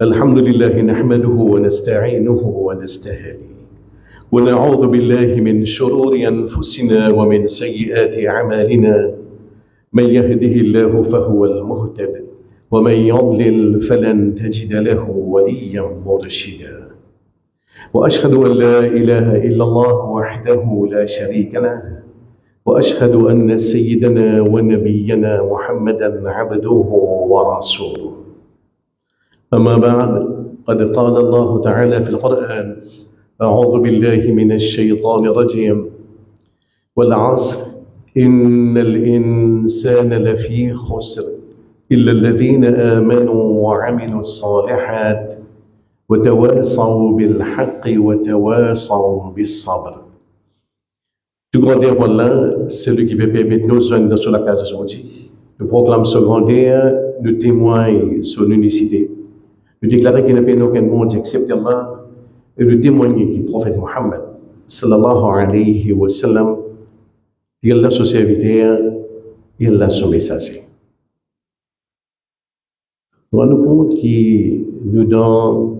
الحمد لله نحمده ونستعينه ونستهديه ونعوذ بالله من شرور أنفسنا ومن سيئات أعمالنا من يهده الله فهو المهتد ومن يضلل فلن تجد له وليا مرشدا وأشهد أن لا إله إلا الله وحده لا شريك له وأشهد أن سيدنا ونبينا محمدا عبده ورسوله أما بعد قد قال الله تعالى في القرآن أعوذ بالله من الشيطان الرجيم والعصر إن الإنسان لفي خسر إلا الذين آمنوا وعملوا الصالحات وتواصوا بالحق وتواصوا بالصبر. Tout grandeur, voilà, celui qui peut permettre nous de sur la case aujourd'hui. Nous proclame ce grandeur, nous témoigne son unicité. Nous déclarons qu'il n'y a pas aucun monde excepté Allah et nous témoignons que le prophète Mohammed sallallahu alayhi wa sallam, il a son serviteur, il a son messager. Nous rendons compte que nous dans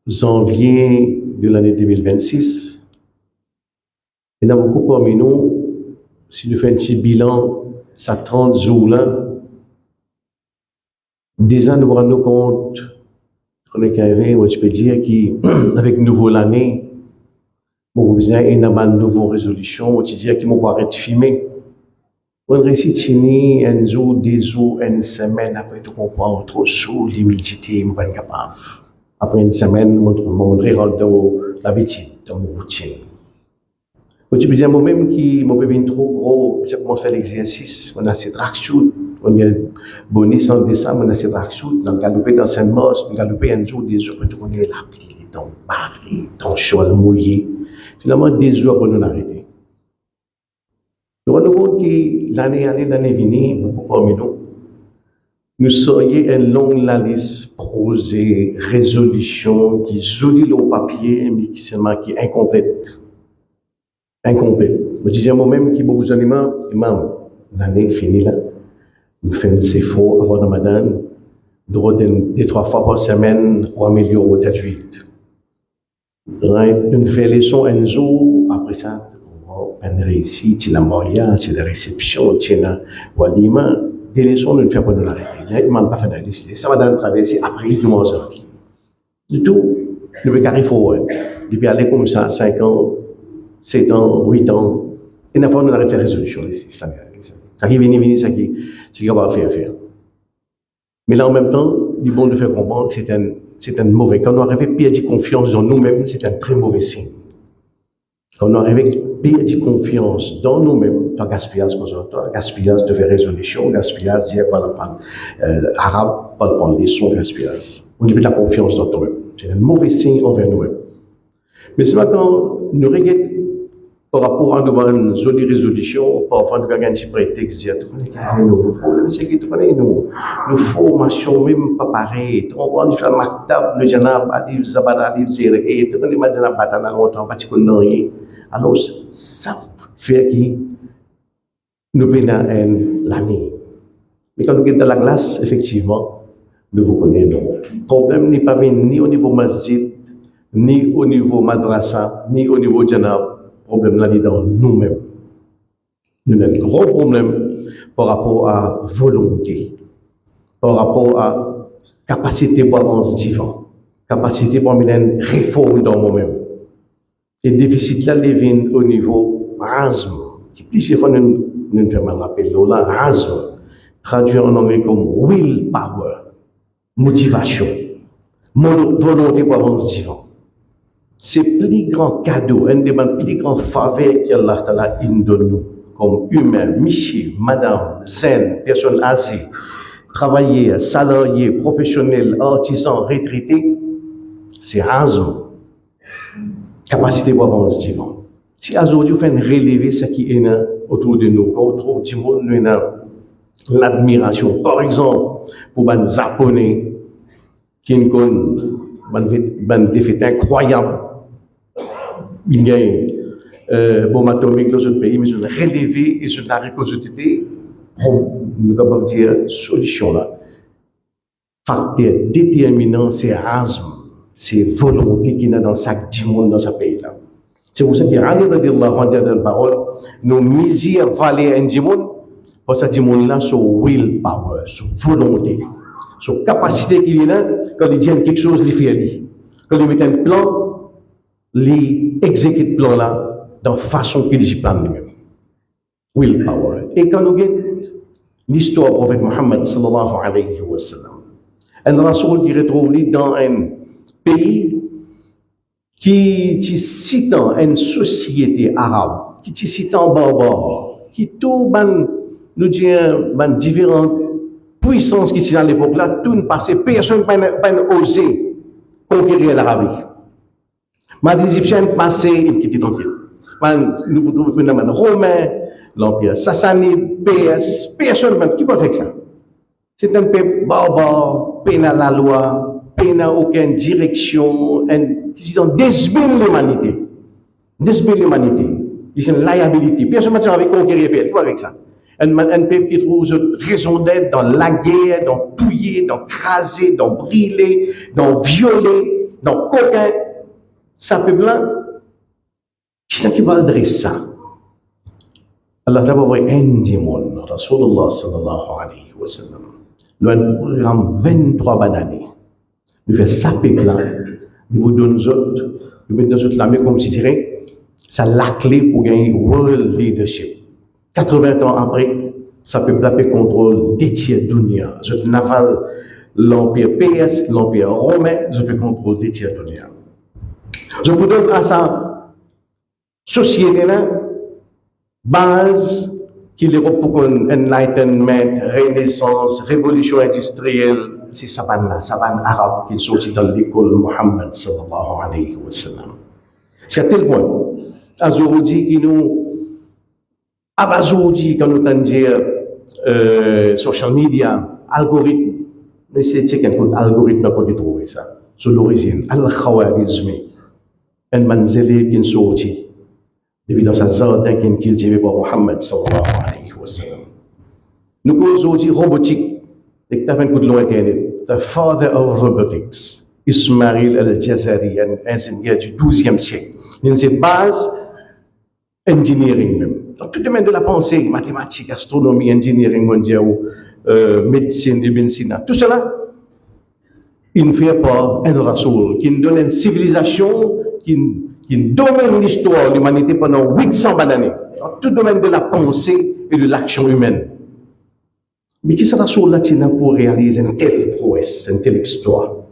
janvier de l'année 2026, il y a beaucoup parmi nous, si nous faisons un petit bilan, ça 30 jours-là, déjà nous rendons compte qu'on est arrivé, je peux dire qu'avec nouveau l'année, nous avons une nouvelle résolution, je peux dire qu'on va arrêter de filmer. On réussit de finir un jour, 2 jours, une semaine, après tout comprendre, trop chaud, l'humidité, on va être capable. Après une semaine, on rentre dans l'habitude, dans la routine. Je peux dire moi-même qui m'a pas trop gros, on fait l'exercice, on a cette traction, on a bonus en décembre, on a cette traction, on a galopé dans Saint-Mars, on a galopé un jour, 2 jours, on est là, les dents barrées, dans chaud, mouillé. Finalement, 2 jours pour nous arrêter. Nous rendons compte que l'année venue, beaucoup parmi nous serions une longue liste, projet, résolution, qui est jolie au papier, mais qui est incomplète. Je disais moi-même qu'il y a beaucoup d'animaux, l'année finie là. Nous faisons ces faux avant Ramadan, nous redonnons 2-3 fois par semaine pour améliorer notre d'huile. Nous faisons les leçons un jour, après ça, on réussit, c'est la moria, c'est la réception, c'est la walima. Des leçons, nous ne faisons pas de l'arrêter. Nous ne pas faire décider. Ça va dans le traverser après du mois janvier. Du tout, nous pouvons carrer forward. Depuis aller comme ça, 5 ans, 7 ans, 8 ans, et nous avons arrêté la résolution ici. Ça qui vient, ça qui va faire. Mais là, en même temps, il est bon de faire comprendre que c'est un mauvais. Quand on arrive à perdre confiance dans nous-mêmes, c'est un très mauvais signe. Quand on arrive à perdre confiance dans nous-mêmes, tu as gaspillage, gaspillage de faire résolution, gaspillage, dire par arabe, pas de prendre les sons, gaspillage. On dit la confiance dans nous-mêmes. C'est un mauvais signe envers nous-mêmes. Mais c'est quand nous regardons par rapport à une jolie résolution, parfois nous avons un petit prétexte, dire nos problèmes, c'est que nos formations même pas pareilles. On va faire maktab, le janab, adib, zabada, adib, zere, et tout le monde a batana longtemps, pas de rien. Alors, ça fait que nous venons l'année. Mais quand nous sommes dans la glace, effectivement, nous vous connaissons. Le problème n'est pas ni au niveau masjid, ni au niveau madrasa, ni au niveau janab. Le problème là est dans nous-mêmes. Nous avons un gros problème par rapport à volonté, par rapport à capacité pour avancer divin, capacité pour mener une réforme dans nous-mêmes. Et le déficit là vient au niveau azm, qui plusieurs fois nous faisons rappeler là, azm, traduit en anglais comme willpower, motivation, volonté pour avancer divin. C'est le plus grand cadeau, un des plus grands faveurs qu'Allah Ta'ala donne nous, comme humain, monsieur, madame, zen, personne âgée, travailleur, salarié, professionnel, artisan, retraité, c'est azm, capacité pour avancer divin. Si aujourd'hui on fait relever ce qui est autour de nous, quand on trouve du monde, nous avons l'admiration. Par exemple, pour les Japonais, qui ont une défaite incroyable, il gagne bombe atomique dans un pays, mais ils ont relevé et sur la récolte, nous avons dire solution là. facteur déterminant, c'est azm, c'est volonté qui est dans chaque monde dans ce pays-là. C'est pour ça que Ali radiallahu anhu dit dans la parole, nous misères valer un monde, parce que ce monde-là, c'est willpower, c'est volonté, c'est capacité qu'il y a, quand il dit quelque chose, il fait. Quand il met un plan, il exécute le plan-là dans la façon qu'il dit plan lui-même. Willpower. Et quand nous regardons l'histoire du prophète Mohammed sallallahu alayhi wa sallam, un rasoul qui retrouve dans un pays qui cite une société arabe, qui cite un barbare, qui tout nous dit différentes puissances qui sont à l'époque là, tout ne passait, personne n'a osé conquérir l'Arabie. Les Égyptiens passaient, ils étaient tranquilles. Nous trouvons les Romains, l'Empire sassanide, PS, personne qui peut faire ça. C'est un peuple barbare, peine à la loi, peine à aucune direction, ils ont désbile l'humanité. Désbile l'humanité. Ils ont une liability. Personne ne peut conquérir le peuple avec ça. Un peuple qui trouve raison d'être dans la guerre, dans touiller, dans craser, dans brûler, dans violer, dans coquin. Ça peuple-là, qui est-ce qui va adresser ça? Allah ta'ala va indiquer, Rasulullah sallallahu alayhi wa sallam, le programme 23 années. Il fait ça peuple-là, il vous donne nous autres, il met nous autres la main comme si dirait, ça la clé pour gagner world leadership. 80 ans après, ça peuple-là peut contrôler des tiers dunia. Je naval l'empire PS, l'empire romain, je peux contrôler des tiers dunia. Je vous donne à sa société-là, base qui est pour enlightenment, renaissance, révolution industrielle, c'est savane arabe qui sortit dans l'école Mohammed sallallahu alayhi wa sallam. C'est à tel point, aujourd'hui qui nous abasourdi quand nous entendons dire social media, algorithme, mais c'est un algorithme qu'on peut trouver ça, sur l'origine, al-khawarizmi. Un manzeli qui sorti depuis dans sa zone qui est pour Mohammed sallallahu alayhi wa sallam. Nous aujourd'hui robotique, et tu as un coup de l'eau internet, the father of robotics, Ismail al-Jazari, un ingénieur du 12e siècle. Il a ses bases engineering même. Donc tout le domaine de la pensée, mathématiques, astronomie, engineering mondial, médecine, Ibn Sina, tout cela, il ne fait pas un rasoul qui nous donne une civilisation qui domine l'histoire de l'humanité pendant 800 années, dans tout domaine de la pensée et de l'action humaine. Mais qui sera sur là pour réaliser une telle prouesse, un tel exploit?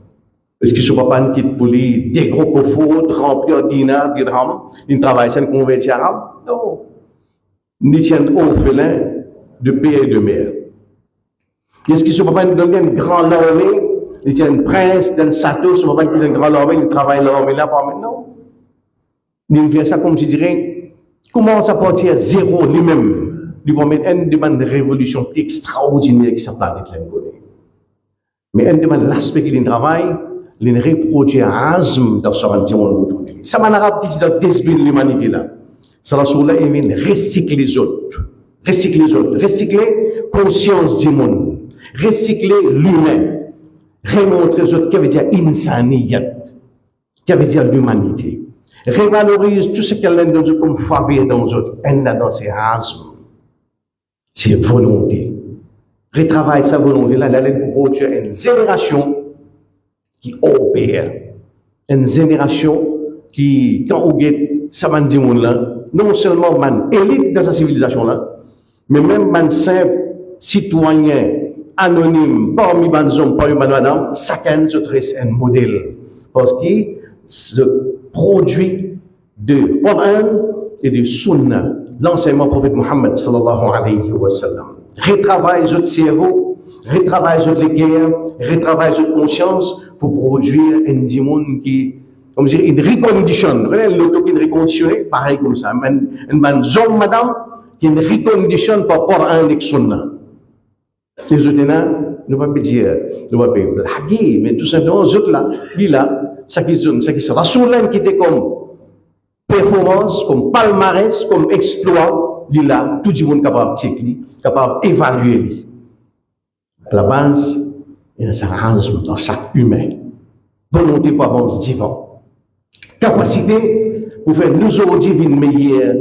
Est-ce que ce papa qui pour lui des gros coffres remplis de dinars, de dirhams, il travaille sans convertir arabe? Non. Ni tient orphelin de paix et de mer. Est-ce que ce papa nous donne une grande armée? Il tient un prince d'un château, ce papa qui a une grande armée, il travaille l'armée là pour maintenant. Il fait ça comme je dirais, commence à partir à zéro lui-même. Il va mettre une demande de révolution extraordinaire qui s'appelle la planète. Mais une demande l'aspect qu'il travaille, il reproduit un azm dans ce monde. Ça m'a arabe qui dit dans désbile l'humanité là. Ça là, il vient recycler les autres. Recycler conscience du monde. Recycler l'humain. Remontrer les autres qui veut dire insaniyat, qui veut dire l'humanité. Révalorise tout ce qu'elle a dans eux comme faveur dans eux autres. Elle a dans ses azm, ses volontés. Retravaille sa volonté là, elle a pour produire une génération qui opère. Une génération qui, quand on guette, ça va dire là, non seulement man élite dans sa civilisation là, mais même man simple citoyen anonyme parmi les hommes, parmi les madame, chacun se dresse un modèle parce qu'il se produit de Coran et de Sunna, l'enseignement prophète Mohammed sallallahu alayhi wa sallam. Retravaille votre cerveau, retravaille votre les guerres, retravaille votre conscience pour produire un monde qui, comme je dis, une recondition. L'auto qui est reconditionné, pareil comme ça. Une homme, madame, qui est recondition par Coran et Sunna. Ces autres-là, nous ne pouvons pas dire, nous ne pouvons pas blaguer, mais tout simplement, ces autres-là, ça qui se rassoule, qui était comme performance, comme palmarès, comme exploit, tout le monde capable de checker, capable d'évaluer. À la base, il y a un sarcasme dans chaque humain. Volonté pour avancer divin. Capacité pour faire nous aujourd'hui une meilleure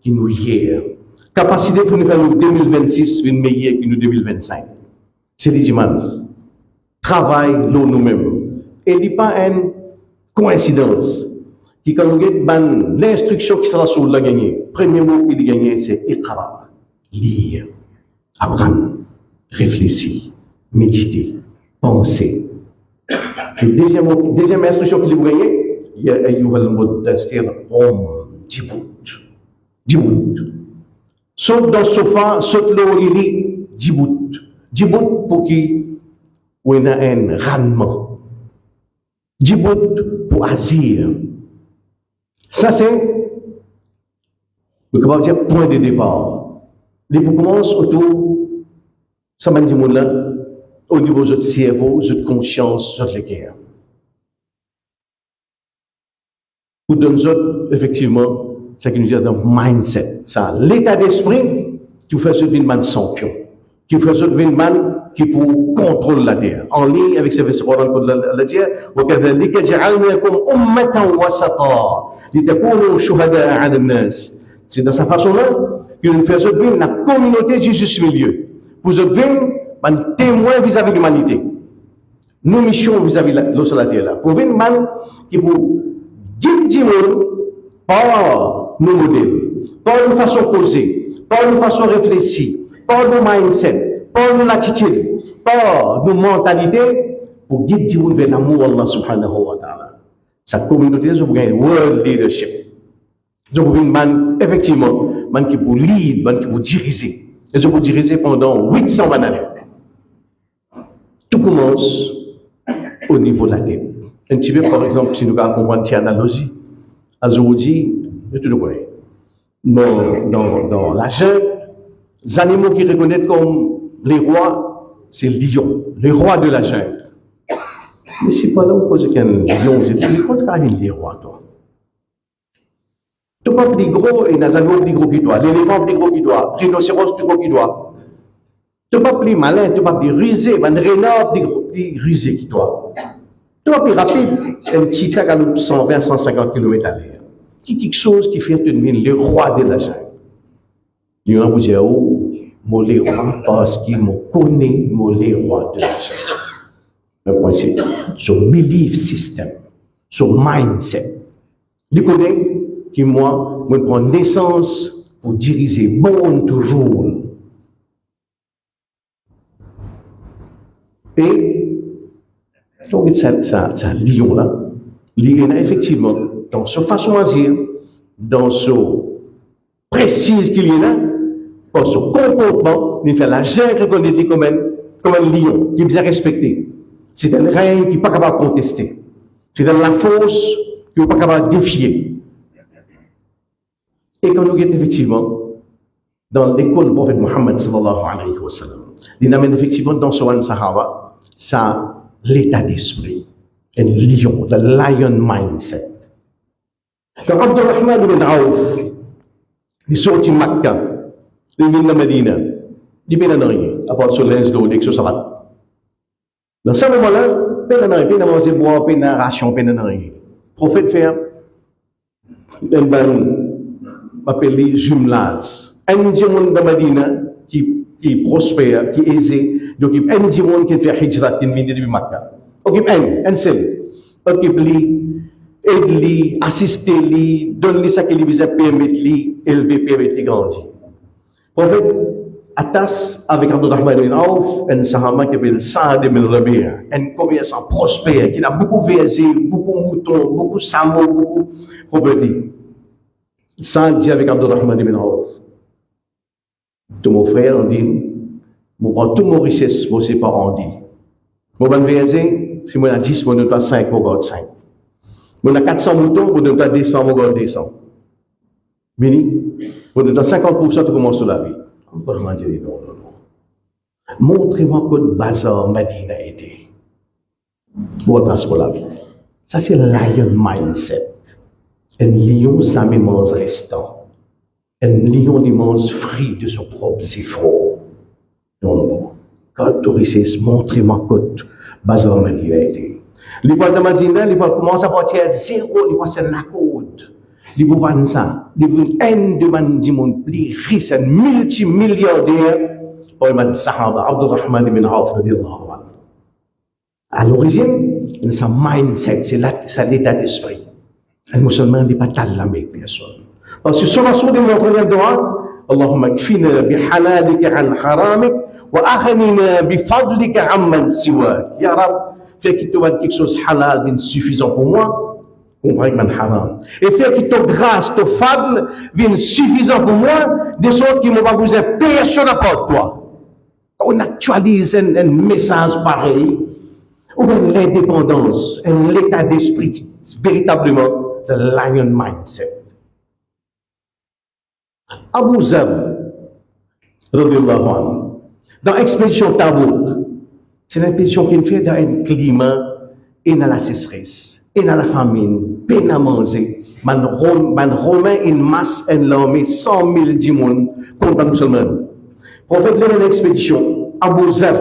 qui nous hier. Capacité pour nous faire nous 2026 une meilleure qui nous 2025. C'est dit, travail nous-mêmes. Et il n'y a pas une coïncidence. Qui quand nous avons l'instruction qui sera sur la gagner, premier mot qu'il gagne, c'est iqra, lire, apprendre, réfléchir, méditer, penser. Et deuxième instruction qu'il vous gagne, il y a un mot d'astir, Djibout. Saute dans le sofa, saute l'eau, il lit, Djibout. Djibout pour qui, ou il y a un rendement. Djibout pour asile. Ça, c'est le dire point de départ. Les vous commencent autour, ça m'a dit là, au niveau de votre cerveau, de votre conscience, de votre cœur. Pour donner effectivement, ce qui nous dit dans mindset. Ça, l'état d'esprit qui vous fait ce ville champion, qui vous fait ce ville qui pour contrôler la terre. En ligne avec ce verset Coran qu'on l'a dit, وَكَذَلِكَ جَعَلْنَاكُمْ أُمَّةً وَسَطًا لِتَكُونُوا شُهَدَاءَ عَلَى النَّاسِ. C'est dans sa façon-là que nous faisons vivre la communauté du juste milieu. Pour nous vivre un témoin vis-à-vis de l'humanité. Nos missions vis-à-vis de la terre. Pour vivre man qui pour guider le monde par nos modèles, par une façon posée, par une façon réfléchie, par nos mindset, par nos attitudes, par nos mentalités, pour guider le monde vers l'amour d'Allah subhanahu wa ta'ala. Sa communauté, je vous gagne world leadership. Je vous gagne effectivement, man qui pour lead, man qui pour diriger. Et je vous diriger pendant 800 années. Tout commence au niveau de la tête. Un petit peu, par exemple, si nous comprenons cette analogie, aujourd'hui, je te le vois. Dans la jungle, les animaux qui reconnaissent comme les rois, c'est le lion, le roi de la jungle. Mais c'est pas là où il y a un lion, c'est le contraire, il est roi, toi. Tu pas plus gros et les animaux plus gros que toi, l'éléphant plus gros que toi, le rhinocéros plus gros que toi. Tu pas plus malin, tu pas plus rusé, un renard plus rusé que toi. Tu pas plus rapide, un cheetah qui a 120-150 km à l'heure. Qui quelque chose qui fait devenir le roi de la jungle. Il y a un qui dit, oh, moi le roi parce qu'il me connaît, moi le roi de la jungle. Le point c'est son belief system, son mindset. Il connaît que moi, je prends naissance pour diriger bon toujours. Et donc ça lion-là, il y a effectivement dans sa façon d'agir, dans ce précise qu'il y a là, dans son comportement, il fait la jungle qu'on dit comme un lion, qui est bien respecté. C'est un règne qui n'est pas capable de contester. C'est dans la force qui n'est pas capable de défier. Et quand nous sommes effectivement dans l'école du prophète Mohammed sallallahu alayhi wa sallam, il amène effectivement dans ce Sahaba, ça l'état d'esprit, un lion, le lion mindset. Quand Abdurrahman ibn Auf, il sort de Makkah, il vient de Medina, il vient de rien, à part sur l'ins d'eau, dès que ça va. Dans ce moment-là, il n'y a rien, il n'y a manger boire, il n'y a ration, il n'y a rien. Le prophète fait un appelé jumelage. Un diamant de Medina qui prospère, qui est aisé, donc il y a un diamant qui fait hijrat, qui vient de Makkah. Donc un seul. Donc il aide-lui, assiste-lui, donne-lui ce qu'il lui permet-lui, élever, permet-lui grandir. Le prophète attache avec Abdurrahman ibn Auf un sahaba qui s'appelle Saad ibn Rabi', un commerçant prospère qui a beaucoup versé, beaucoup de moutons, beaucoup de samots, beaucoup de propriétés. Saad dit avec Abdurrahman ibn Auf, tout mon frère, on dit, je prends toute mon richesse, moi c'est pas on dit. Mon ban verser, si moi a 10, moi donne 5, moi garde 5. Moi a 400 moutons, moi donne 200, moi garde 200. Béni, moi donne 50%, tu commences sur la vie. Abdurrahman dit non. Montrez-moi que bazar Medina était. Pour pour la vie. Ça c'est le lion mindset. Un lion sans mémoire restant. Un lion qui mange fruit de son propre effort. Non. Quand tu montrez-moi côte, bazar Madina été. Les points de Madina, les points commencent à partir à zéro, les points c'est la côte. Les points vendent ça. Les points un de du monde, les riches, multimilliardaires, pour les Sahaba, Abdurrahman ibn Auf, radiyallahu anhu. À l'origine, c'est un mindset, c'est l'état d'esprit. Un musulman n'est pas talent avec personne. Parce que sur la sourate de notre droit, اللهم اكفنا بحلالك عن حرامك واغننا بفضلك عمن سواك. Ya Rab, fais qu'il te donne quelque chose halal, bien suffisant pour moi, comparé avec haram. Et fais qu'il te grâce, te fadl, bien suffisant pour moi, de sorte qu'il ne m'a pas besoin de personne à part toi. On actualise un message pareil, ou bien l'indépendance, l'état d'esprit, véritablement, the lion mindset. Abu Zar, radiyallahu anhu, dans l'expédition Tabouk, c'est une expédition qui fait dans un climat et dans la sécheresse, et dans la famine, peine à manger. Man Romain une masse, une armée, 100 000 djimoun contre les musulmans. Prophète de l'expédition, Abu Zar,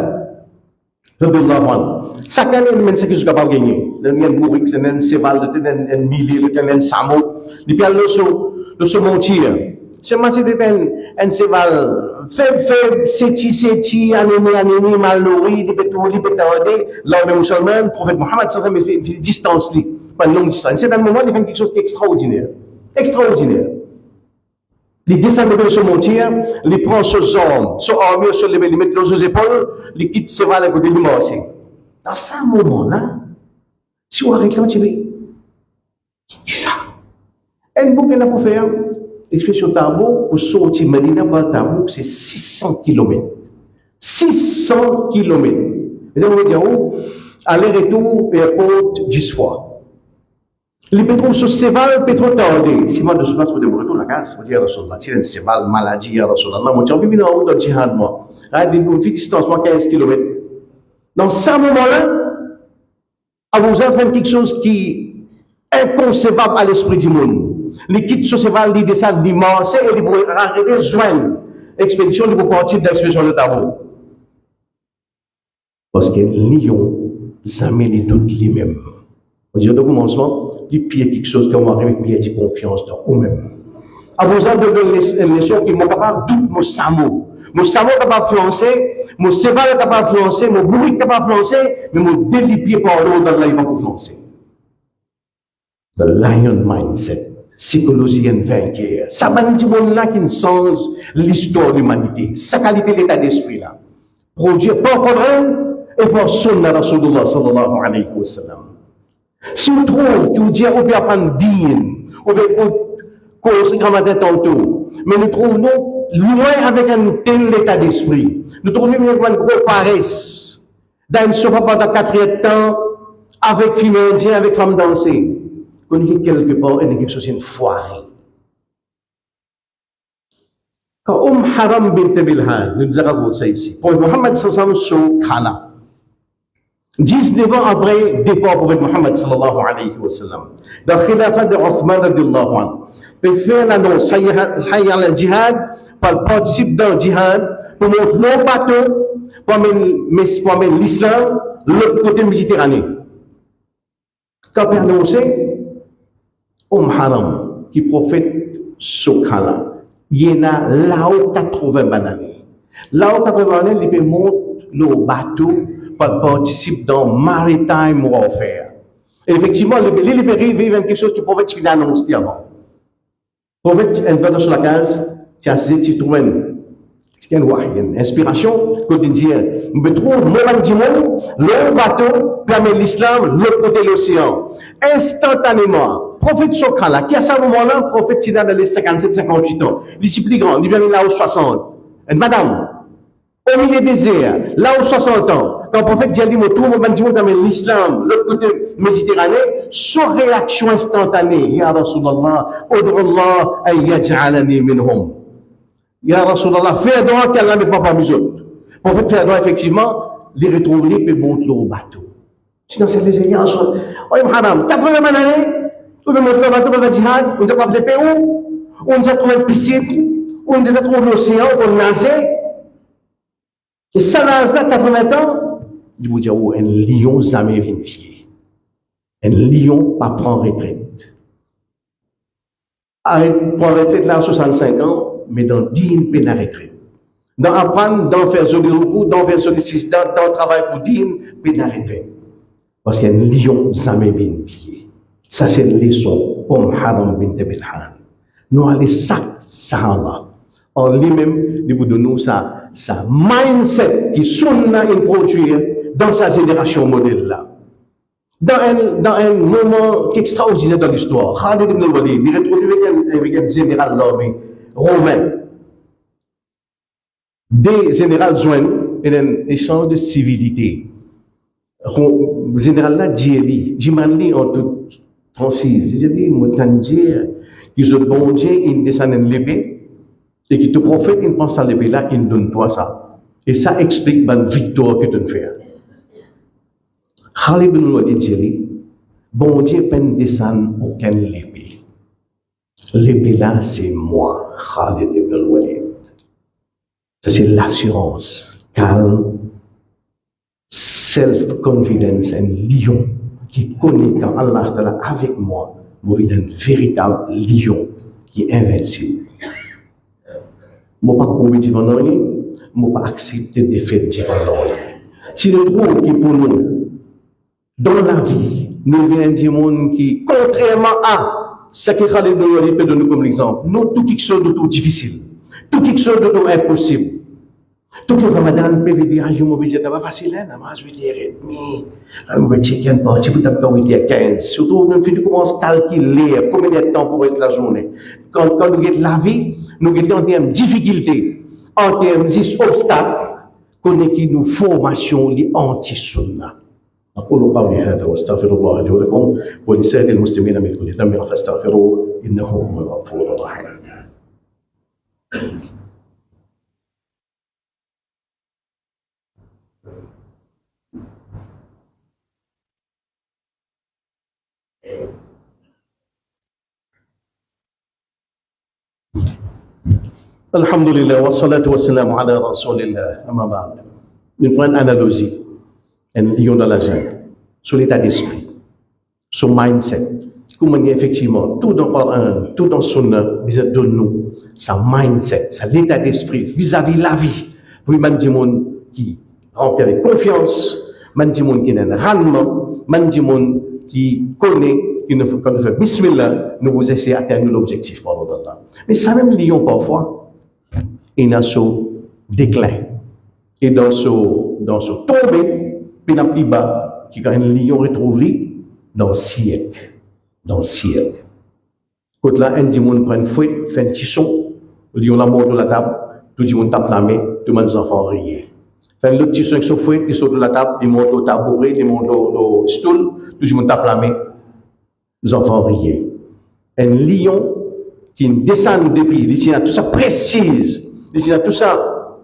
radiyallahu anhu, chaque année, il y a ce qui est capable de gagner. Il y a un bourrique, il y a un cheval, il y a un millier, il y a un samo, il y a le se mentir. C'est un cheval faible, séti, anémie, mal nourri, il peut tarder, l'armée musulmane, le prophète Mohammed, ça fait une distance, pas une longue distance. C'est un moment, il fait quelque chose d'extraordinaire. Extraordinaire. Il descend de se mentir, il prend ses armes, son armure, il met dans ses épaules, il quitte ce cheval à côté du mort. Dans ce moment-là, si on arrête là, tu dis, qu'est-ce que ça? Un bouquin là pour faire. L'expression Tabouk, pour sortir Medina par Tabouk, c'est 600 km. 600 km. Et donc, on va dire, aller-retour, airport, 10 fois. Les pétroles sur Séval, pétrole tardé. Si moi, de ce place, je vais retourner la casse, je vais dire, si c'est Séval, maladie, je vais vivre dans le djihad, moi. Une distance, moi, 15 km. Dans ce moment-là, Abu Zar fait quelque chose qui est inconcevable à l'esprit du monde. Les quittes sociales, les descendent, les marcher et les pourraient arriver joindre l'expédition, ils vont partir de l'expédition de Tabouk. Parce que Lyon, ça met les doutes lui-même. On dit au commencement, il pire quelque chose qu'on va arriver avec de confiance dans eux-mêmes. Abu Zar donne une leçon qui m'a capable de doute mon samo. Mon samo n'est pas influencé, mon cheval n'est pas influencé, mon bourrique n'est pas influencé, mais mon délipier par l'eau dans il va influencer. The lion mindset. Psychologie vainqueur. Ça va nous dire là qui change l'histoire de l'humanité. Sa qualité d'état d'esprit là. Produit par Coran et par Sunna Rasulullah sallallahu alayhi wa sallam. Si on trouve qu'on dit on peut apprendre digne, on peut cause grammaire tantôt, mais nous trouvons loin avec un tel état d'esprit. Nous trouvons une grosse paresse. Dans une sofa pendant 4 heures de temps, avec film indien, avec femme dansée. On est quelque part, il y a quelque chose de foiré. Quand Haram bint Bilhan, nous avons ça ici, pour Mohammed sallallahu alayhi wa sallam, 19 ans après départ du prophète Mohammed sallallahu alayhi wa sallam, dans le khilafat de Othman radiyallahu anhu, il fait l'annonce, hayya al-jihad, pour participer dans le jihad, pour montrer nos bateaux, pour amener l'islam, l'autre côté méditerranéen. Quand il a annoncé, Haram, qui prophète Sokala, il y en a là-haut 80 bananes. Là-haut 80 bananes, il peut monter le bateau pour participer dans maritime warfare. Et effectivement, il peut arriver quelque chose que le prophète a annoncé avant. Le prophète, il va sur la case, tu trouves une inspiration, quand il dit, on peut trouver le bateau, permet l'islam, l'autre côté de l'océan. Instantanément, prophète Sokala, qui à ce moment-là, prophète Tina dans les 57-58 ans, il est plus grand, il vient là aux 60. Et madame, au milieu des airs, là aux 60 ans, quand le prophète dit, il trouve l'islam, l'autre côté méditerranéen, sans réaction instantanée, Ya Rasulallah, Ud'ullah, ay yaj'alani minhum. Ya Rasulallah, fais droit qu'Allah ne pas parmi eux autres. Le prophète fait droit, effectivement, les retrouver et monter au bateau. Sinon, c'est les gens, oh, Haram, 80 années, on peut monter le bateau pour le djihad, on ne peut pas faire où, on a trouvé une piscine, on a trouvé l'océan, on a nager. Et ça, l'âge là, 80 ans, je vous dis, oh, un lion jamais vinifié. Un lion pas prend retraite. Arrête, prend retraite là à 65 ans, mais dans 10 ans, peine à retraite. Dans apprendre, dans faire sur les recours, dans faire sur les systèmes, dans travail pour 10 ans, peine à retraite. Parce qu'un lion jamais vinifié. Ça, c'est une leçon pour Hadam bin Bilhan. Nous allons ça, Sahaba. En lui-même, il vous donne sa mindset qui sunna introduire dans sa génération modèle là. Dans un moment extraordinaire dans l'histoire, Khalid ibn al-Walid, il est introduit avec un général l'armée romain. Des généraux joignent un échange de civilité. Le général là dit en toute franchise, il dit, moi, dire que ce bon Dieu, il descend en l'épée, et que le prophète, il pense à l'épée là, il donne toi ça. Et ça explique la victoire que tu fais. Khalid ibn al-Walid dit, bon Dieu peine descendre aucune l'épée. L'épée là, c'est moi, Khalid ibn al-Walid. Ça, c'est l'assurance, calme, self-confidence, un lion qui connaît quand Allah Ta'ala avec moi, vous êtes un véritable lion qui est invincible. Je ne vais pas courir devant nous, je ne vais pas accepter des faits devant nous. Si nous trouvons que pour nous, dans la vie, nous venons du monde qui, contrairement à ce que Khalid ibn al-Walid peut donner comme exemple, nous tout quelque chose de tout difficile, tout quelque chose de tout impossible. Tout le Ramadan peut dire, je me dis, c'est pas facile, je vais dire, je vais checker un peu, je vais taper 15. Surtout, quand tu commences à calculer combien de temps pour rester la journée. Quand nous avons la vie, nous avons en termes de difficultés, en termes d'obstacles, qu'on est qui nous formation anti-sunna. أقول قولي هذا واستغفر الله لي ولكم ولسائر المسلمين من كل ذنب فاستغفروه إنه هو الغفور الرحيم. Alhamdulillah, wa salatu wa salam ala rasulillah, amma ba'd. Une bonne analogie, un lion dans la jungle, sur l'état d'esprit, son mindset, comment effectivement, tout dans Coran, tout dans Sunna, vis-à-vis de nous, sa mindset, sa l'état d'esprit, vis-à-vis de la vie. Vous voyez, du monde qui remplit avec confiance, du monde qui a un rendement, du monde qui connaît, quand nous faisons Bismillah, nous vous essayons d'atteindre l'objectif par Allah. Mais ça même lion parfois, il a ce déclin. Et dans ce tombé, puis il plus bas, qui quand un lion retrouve dans le siècle. Dans le siècle. Quand là, un monde prend une fouette, fait un petit son, le lion la mort de la table, tout le monde tape la main, tout le monde s'en rire. Fait le petit son avec son fouette, il saute de la table, il monte au tabouret, il monte au stool, tout le monde tape la main, les enfants rient. Un lion qui descend depuis, il tient tout ça précise, il tient tout ça,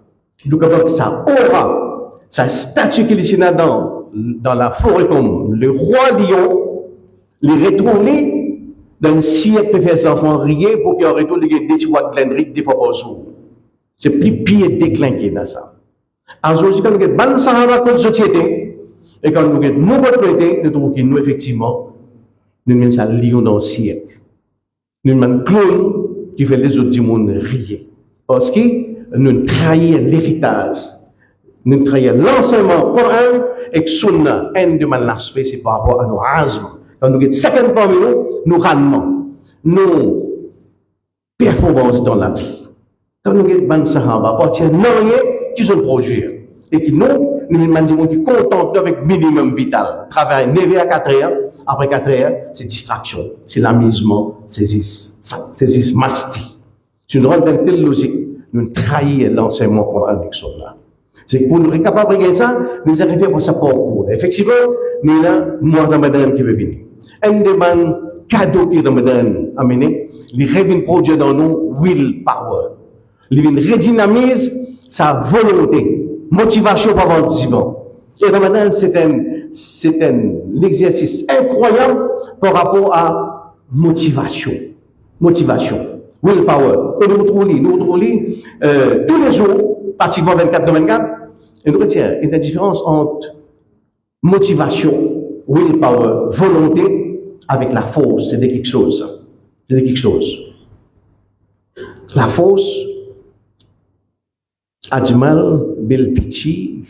donc avec sa aura, sa statue qu'il tient dans la forêt comme le roi lion, les retrouver dans un siècle de faire les enfants rire pour qu'ils retournent les des petits watts de des fois par jour. C'est plus pire déclin qui est dans ça. Aujourd'hui, quand nous avons ban sahara comme société, et quand nous avons mauvais traité, nous trouvons que nous, effectivement, nous avons un lion dans le siècle. Nous avons un clown qui fait les autres du monde rire. Parce que nous trahissons l'héritage, nous trahissons l'enseignement Coran et que Sunna, un de mes aspects, c'est par rapport à nos azm. Quand nous avons 50 parmi nous, nos rendements, nos performances dans la vie. Quand nous avons ban sahaba, à partir de rien qui se produire. Et qui nous demandons qui contemplent avec minimum vital. Travail 9 à 4 heures, après 4 heures, c'est distraction, c'est l'amusement, c'est masti. Si nous rentrons dans telle logique, nous trahissons l'enseignement coranique sur là. C'est pour nous être capables de faire ça, nous arrivons à sa parcours. Effectivement, nous avons moins de Ramadan qui veut venir. Un des cadeaux que Ramadan a mené, il revient produire dans nous willpower. Il redynamise sa volonté, motivation pour avoir du vivant. Et Ramadan, c'est un exercice incroyable par rapport à motivation. Motivation. Willpower. Et nous trouvons tous les jours, pratiquement 24 de 24, Et nous retiens, il y a une différence entre motivation, willpower, volonté, avec la force. C'est de quelque chose. C'est de quelque chose. La force, Adjimal, Bel Pichi,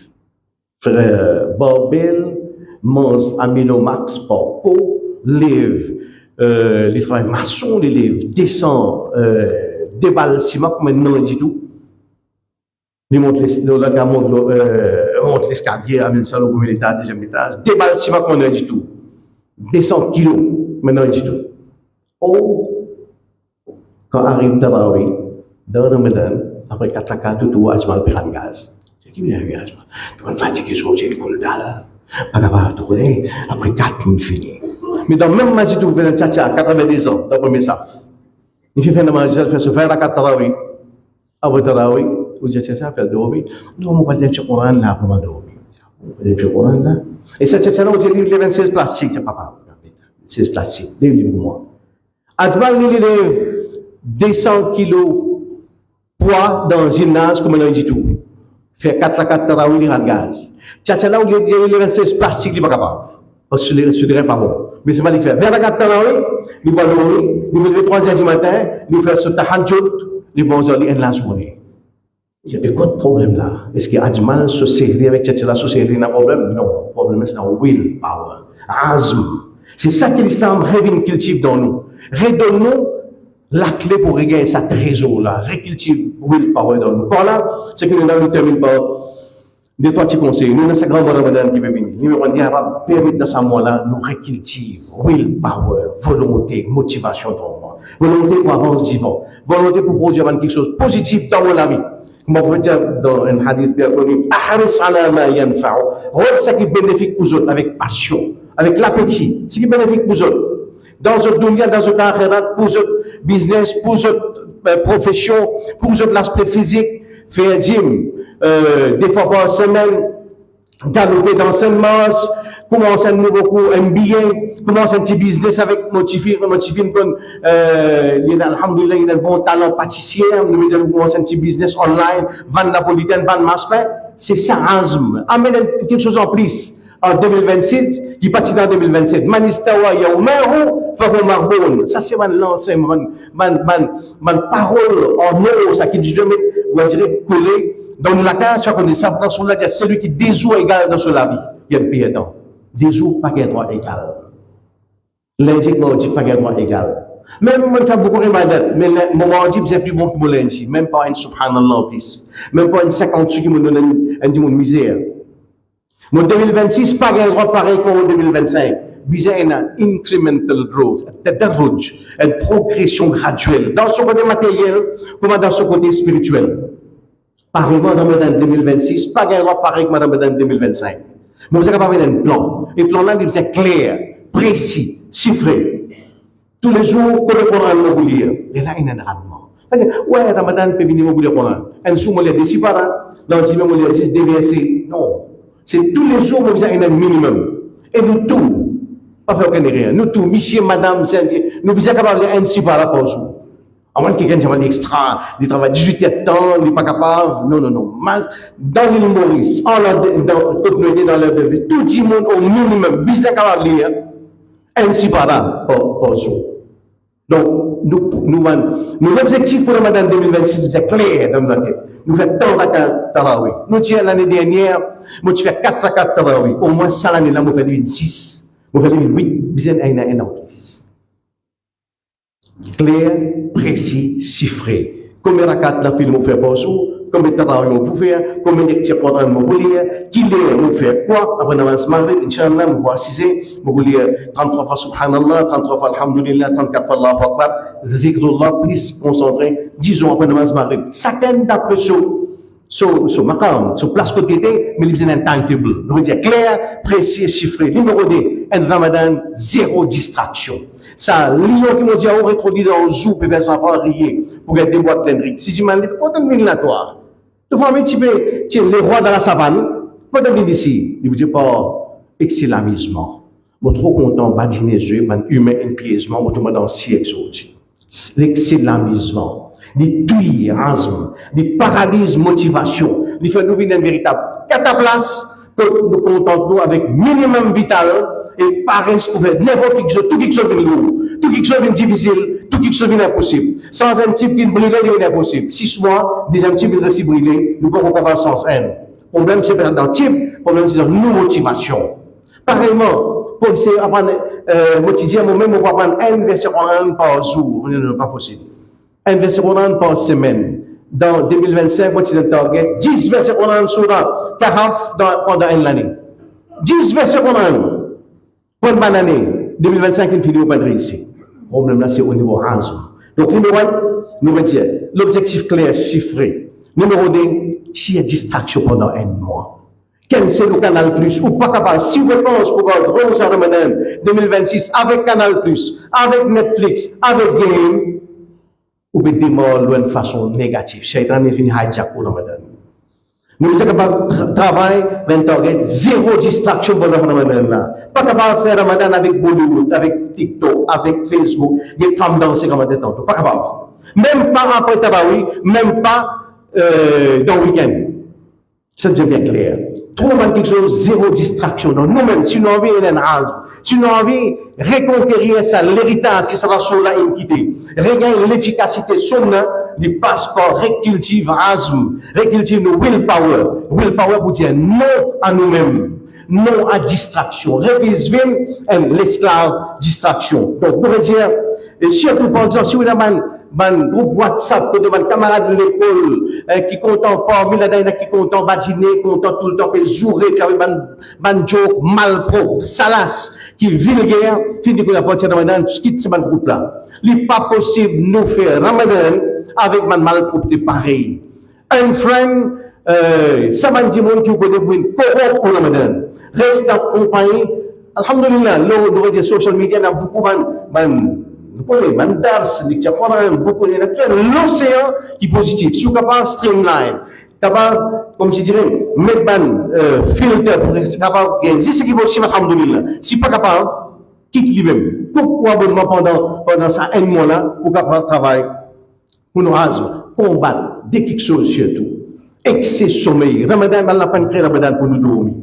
frère Barbel, mange Aminomax, Porpo, lève, les travailleurs maçons, les lève, descend, déballe ciment, comme maintenant dit tout. Il monte l'escalier, amène ça au premier étage, deuxième étage, déballe ciment, comme maintenant dit tout. Descend kilos, maintenant dit tout. Oh, quand arrive Tarawih, dans le Ramadan, après 4 ans, tout, Adjimal perd gaz. C'est qui vient gaz? Tu vas fatiguer sur le col d'Al. Pas capable de tourner, après 4 minutes fini. Mais dans le même masjid où vous faites un tchatcha, 90 ans, dans le premier saf. Il fait un masjid, il fait se faire la 4 tarawih. Après tarawih, vous dites tchatcha, fait dormir. Non, on va dire que le Coran là, pour dormir. On va dire que le Coran là. Et ce tchatcha là, on dit les 26 plastiques, c'est papa. 16 plastiques, des livres pour moi. Adjmal, il est 200 kilos poids dans le gymnase, comme on a dit tout. Fait 4 à 4 tarawih, il a le gaz. Tchatcha là, il est 26 plastiques, il n'est pas capable. Parce que ce n'est pas bon. Mais c'est mal fait. Vers la 4 tarawih, il va dormir, il va lever 3 heures du matin, il va faire ce tahajjud, il va aller en la journée. Il y a quoi de problème là? Est-ce qu'il y a du mal à se servir avec Tchatcha là, se servir un problème? Non. Le problème c'est un willpower, azm. C'est ça que l'islam cultive dans nous. Redonne-nous la clé pour regagner sa trésor là. Recultive willpower dans nous. Par là, c'est que nous terminons par des trois petits conseils. Nous, dans ce grand Ramadan qui va venir, nous allons dire, permettre dans ce mois-là, nous recultive willpower, volonté, motivation dans moi. Volonté pour avancer vivant. Volonté pour produire quelque chose de positif dans la vie. Comme on peut dire dans un hadith bien connu, ahris ala ma yanfa'u. Rendre ce qui est bénéfique pour autres avec passion, avec l'appétit. Ce qui est bénéfique pour autres. Dans notre dunya, dans notre akhirat, pour notre business, pour notre profession, pour notre l'aspect physique, faire gym, des fois par semaine, galoper dans Saint-Mars, commencer un nouveau cours MBA, commencer un petit business avec motiver alhamdoulilah, il a un bon talent pâtissier, nous allons commencer un petit business online, vendre napolitaine, vendre masque, c'est ça, azm. Amène quelque chose en plus. En 2026, qui partit en 2027. Manistawa yawmahu fa huwa marboun. Ça c'est man lancé, man parole en eau, ça qui dit jamais, on dirait coller dans la case, ça qu'on est ça dans son là, c'est celui qui désout égal dans son vie. Il y a le pays dedans. Désout pas qu'un droit égal. L'indique non dit pas qu'un droit égal. Même moi j'ai beaucoup de mais le moment dit c'est plus bon que mon lundi, même pas une subhanallah plus. Même pas une 50 qui me donne un dimon misère. Mon 2026, pas un droit pareil qu'en 2025. Bizarre, un incremental growth, une progression graduelle, dans son côté matériel, comme dans son côté spirituel. Pareillement, dans Ramadan 2026, pas un droit pareil que Ramadan 2025. Mais vous avez capable d'un plan. Et le plan là, il est clair, précis, chiffré. Tous les jours, que le Coran nous lire. Et là, il y a un rendement. Ouais, Ramadan peut venir au Coran. Un sous, on les décide pas, dans le on les décide déverser. Non. C'est tous les jours, nous avons un minimum. Et nous tous, pas faire aucun rien. Nous tous, monsieur, madame, nous sommes capables de ainsi par rapport à vous. À moins que quelqu'un qui extra, il travaille 18 heures de temps, il n'est pas capable. Non. Dans l'île Maurice, dans leur vie, tout le monde au minimum, nous sommes capables de lire ainsi par rapport à vous. Donc, l'objectif pour le Ramadan 2026 est clair dans notre tête. Nous faisons tant de tarawih. Nous tiens l'année dernière, moi tu fais 4 à 4 tarawih. Au moins ça l'année là, moi je fais 6. Moi je fais 8, bien un an plus. Clair, précis, chiffré. Combien de rakat la film fait par jour, combien de tarawih on peut faire, combien de lectures Coran on peut lire, qui lire on fait quoi, après namaz maghrib, Inch'Allah, on va 6 on peut lire 33 fois subhanallah, 33 fois alhamdulillah, 34 fois Allahu Akbar, zikrullah, plus concentré, 10 ans après namaz maghrib. Chacun d'après ce maqam, ce place côté, mais il y a un timetable. On veut dire clair, précis, chiffré. Numéro 2, un Ramadan, zéro distraction. Ça, l'union qui m'a dit, on rétrodit dans le zoo, pour faire ça, pour rier, pour garder des boîtes pleines. Si tu m'as dit, pourquoi tu là, toi? Tu vois, mais tu es les rois dans la savane, pourquoi tu ici? Il vous dit pas, excelamisement. Je suis trop content, pas dîner, humain, impièsement, je suis dans le siècle, l'excelamisme, des tuiles, azm, des paralyses, motivation, il fait nous une véritable à ta place, que nous contentons avec minimum vital et paresse pour faire n'importe quelque chose, tout quelque chose de lourd, tout quelque chose de difficile, tout quelque chose d'impossible. Sans un type qui brûle, il est impossible. 6 mois, deuxième type, il reste brûlé, nous ne pouvons pas sans haine. Le problème, c'est pas dans le type, le problème, c'est dans nos motivations. Pareillement, pour essayer d'apprendre, motiver, moi-même, on va apprendre un verset par jour. Non, pas possible. Un verset par semaine. Dans 2025, moi, tu as target 10 versets sur la Kahaf pendant une année. 10 versets pour une bonne année. 2025, une vidéo pas de réussir. Le problème là, c'est au niveau range. Donc, numéro 1, nous va dire l'objectif clair, chiffré. Numéro 2, s'il y a distraction pendant un mois. Quel c'est le Canal Plus ou pas capable. Si vous pensez pour Rose Ramadan 2026 avec Canal Plus, avec Netflix, avec Game, vous pouvez démarrer de façon négative. Shaitan est venu hijack pour Ramadan. Nous sommes capables de travailler, zéro distraction pendant Ramadan. Pas capable de faire Ramadan avec Bollywood, avec TikTok, avec Facebook, des femmes danser Ramadan tantôt. Pas capable. Même pas après Tabawi, même pas dans le week-end. Ça devient bien clair. Trouvons quelque chose, zéro distraction. Donc nous-mêmes, si nous avons envie d'un âge, si nous avons envie de reconquérir ça, l'héritage qui sera sur la iniquité, regagner l'efficacité sur les passeports, recultive azm, recultive nos willpower. Willpower pour dire non à nous-mêmes, non à distraction. Révisez l'esclave distraction. Donc, pour dire, et surtout pour dire, si vous avez un groupe WhatsApp, que un camarade de l'école, qui content pas, qui content badiner, content tout le temps, qui jouer, qui avait un joke malpropre, salace, qui vulgaire, finit que la partie de Ramadan, quitte ce groupe-là. Il n'est pas possible de nous faire Ramadan avec un malpropreté pareil. Un friend, ça va dire monde qui vous connaît pour une corrompe pour Ramadan. Reste en compagnie. Alhamdulillah, nous voyons social media, il y a beaucoup de mandars, beaucoup l'océan qui est positif. Si vous êtes capable de streamline, capable, comme je dirais, mettre un filtre pour être capable de c'est ce qui est possible, alhamdulillah. Si pas capable, quitte lui-même. Pourquoi abonnement pendant ça, un mois-là, pour capable de travailler, pour nous combattre dès quelque chose surtout. Excès sommeil. Ramadan, Allah n'a pas créé Ramadan pour nous dormir.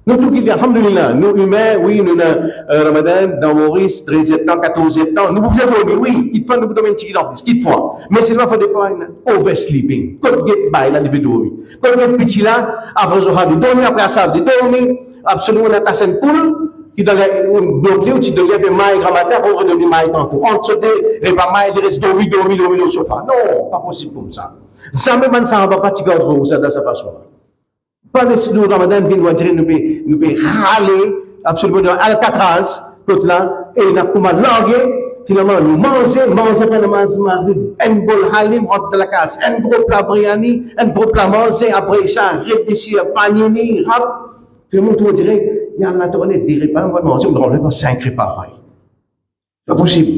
Nous tout qui dit, alhamdulillah, nous humains, oui, nous avons Ramadan dans Maurice, 13e temps, 14e temps, nous pouvons dormir, oui, il faut nous donner un petit peu plus, qu'il faut. Mais c'est là qu'il faut pas oversleeping. Quand vous êtes là, il faut dormir. Quand vous êtes petit là, après vous avez dormi, après ça, vous dormir, absolument, on a tassé une poule, qui doit bloquer, ou tu dois lever maille grand matin, pour redevenir maille tantôt. Entre deux repas maille, il reste dormir au sofa. Non, pas possible comme ça. Jamais, ça ne va pas te garder comme ça, dans sa façon-là. Pas le Ramadan, nous pouvons râler absolument dans Alcatraz, côté là, et nous avons langué, finalement, nous manger après le maghrib, un bol halim, entre la casse, un gros plat biryani, un gros plat manger, après ça, réfléchir, panini, rap. Tout le monde dirait, il y a un tournée des repas, on va manger, on ne va pas 5 repas. C'est pas possible.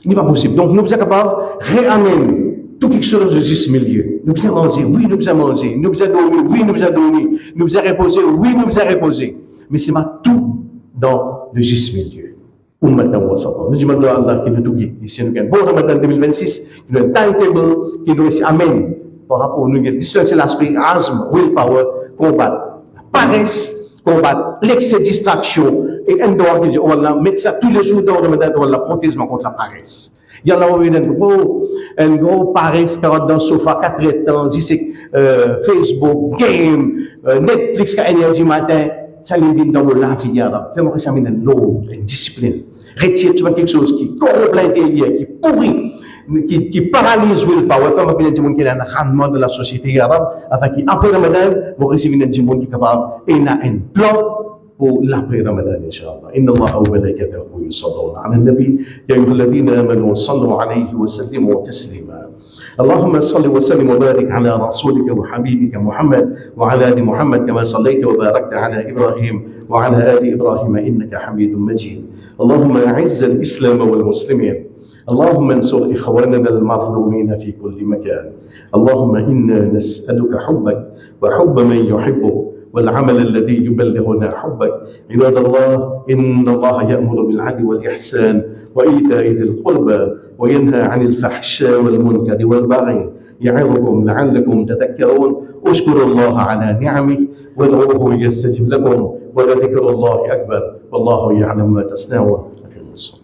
Il n'est pas possible. Donc, nous sommes capables de réamener tout quelque chose de juste milieu. Nous avons mangé, oui, nous avons mangé. Nous avons dormi, oui, nous avons dormi. Nous avons reposé, oui, nous avons reposé. Mais c'est tout dans le juste milieu. Pour maintenant, on s'en va. Nous demandons à Allah qui nous tout guide. Ici, nous avons bon Ramadan 2026, qui nous a un timetable, qui nous a amen. Par rapport à nous, dispenser l'aspect azm, willpower, combattre la paresse, combattre l'excès de distraction. Et un droit qui dit, on va mettre ça tous les jours dans Ramadan, on va la protéger contre la paresse. Il y en a un gros paresse dans le sofa, 4 temps, Facebook, game, Netflix, quand énergie matin, ça lui dit dans le lac, fais-moi que ça mène l'eau, une discipline. Retire quelque chose qui corrompt l'intérieur, qui pourrit, qui paralyse le power, comme on dit qu'il y a un rendement de la société arabe, afin qu'après Ramadan, vous recevez un monde qui est capable, et il y a un plan. l'après Ramadan إن شاء الله. إن الله وملائكته يصلون على النبي يا أيها الذين آمنوا صلوا عليه وسلموا تسليما. اللهم صل وسلم وبارك على رسولك وحبيبك محمد وعلى آل محمد كما صليت وباركت على إبراهيم وعلى آل إبراهيم إنك حميد مجيد. اللهم أعز الإسلام والمسلمين. اللهم انصر إخواننا المظلومين في كل مكان. اللهم إنا نسألك حبك وحب من يحبك والعمل الذي يبلغنا حبك. عباد الله إن الله يأمر بالعدل والإحسان وإيتاء ذي القربى وينهى عن الفحشاء والمنكر والبغي يعظكم لعلكم تذكرون. اشكروا الله على نعمه وادعوه يستجب لكم، ولذكر الله أكبر، والله يعلم ما تصنعون. أقيموا الصلاة.